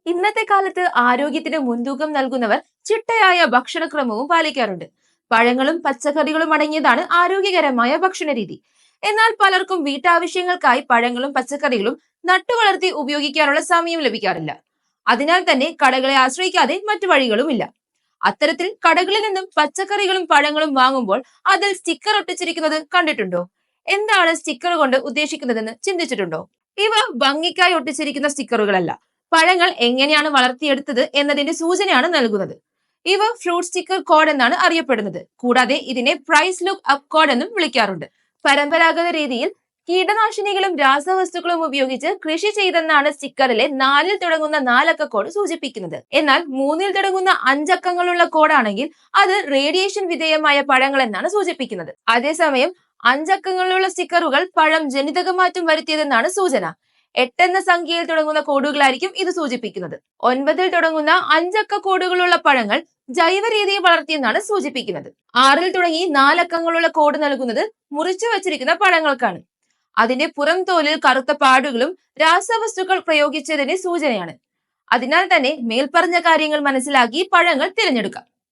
ഇന്നത്തെ കാലത്ത് ആരോഗ്യത്തിന് മുൻതൂക്കം നൽകുന്നവർ ചിട്ടയായ ഭക്ഷണക്രമവും പാലിക്കാറുണ്ട്. പഴങ്ങളും പച്ചക്കറികളും അടങ്ങിയതാണ് ആരോഗ്യകരമായ ഭക്ഷണ രീതി. എന്നാൽ പലർക്കും വീട്ടാവശ്യങ്ങൾക്കായി പഴങ്ങളും പച്ചക്കറികളും നട്ടുവളർത്തി ഉപയോഗിക്കാനുള്ള സമയം ലഭിക്കാറില്ല. അതിനാൽ തന്നെ കടകളെ ആശ്രയിക്കാതെ മറ്റു വഴികളുമില്ല. അത്തരത്തിൽ കടകളിൽ നിന്നും പച്ചക്കറികളും പഴങ്ങളും വാങ്ങുമ്പോൾ അതിൽ സ്റ്റിക്കർ ഒട്ടിച്ചിരിക്കുന്നത് കണ്ടിട്ടുണ്ടോ? എന്താണ് സ്റ്റിക്കർ കൊണ്ട് ഉദ്ദേശിക്കുന്നതെന്ന് ചിന്തിച്ചിട്ടുണ്ടോ? ഇവ ഭംഗിക്കായി ഒട്ടിച്ചിരിക്കുന്ന സ്റ്റിക്കറുകളല്ല, പഴങ്ങൾ എങ്ങനെയാണ് വളർത്തിയെടുത്തത് എന്നതിന്റെ സൂചനയാണ് നൽകുന്നത്. ഇവ ഫ്രൂട്ട് സ്റ്റിക്കർ കോഡ് എന്നാണ് അറിയപ്പെടുന്നത്. കൂടാതെ ഇതിനെ പ്രൈസ് ലുക്ക് അപ്പ് കോഡ് എന്നും വിളിക്കാറുണ്ട്. പരമ്പരാഗത രീതിയിൽ കീടനാശിനികളും രാസവസ്തുക്കളും ഉപയോഗിച്ച് കൃഷി ചെയ്തെന്നാണ് സ്റ്റിക്കറിലെ 4-ൽ തുടങ്ങുന്ന 4-അക്ക കോഡ് സൂചിപ്പിക്കുന്നത്. എന്നാൽ 3-ൽ തുടങ്ങുന്ന 5 അക്കങ്ങളുള്ള കോഡാണെങ്കിൽ അത് റേഡിയേഷൻ വിധേയമായ പഴങ്ങൾ എന്നാണ് സൂചിപ്പിക്കുന്നത്. അതേസമയം 5 അക്കങ്ങളുള്ള സ്റ്റിക്കറുകൾ പഴം ജനിതകമാറ്റം വരുത്തിയതെന്നാണ് സൂചന. 8 എന്ന സംഖ്യയിൽ തുടങ്ങുന്ന കോഡുകളായിരിക്കും ഇത് സൂചിപ്പിക്കുന്നത്. 9-ൽ തുടങ്ങുന്ന 5 അക്ക കോഡുകളുള്ള പഴങ്ങൾ ജൈവ രീതിയിൽ വളർത്തിയെന്നാണ് സൂചിപ്പിക്കുന്നത്. 6-ൽ തുടങ്ങി 4 അക്കങ്ങളുള്ള കോഡ് നൽകുന്നത് മുറിച്ചു വച്ചിരിക്കുന്ന പഴങ്ങൾക്കാണ്. അതിന്റെ പുറം തോലിൽ കറുത്ത പാടുകളും രാസവസ്തുക്കൾ പ്രയോഗിച്ചതിന് സൂചനയാണ്. അതിനാൽ തന്നെ മേൽപ്പറഞ്ഞ കാര്യങ്ങൾ മനസ്സിലാക്കി പഴങ്ങൾ തിരഞ്ഞെടുക്കാം.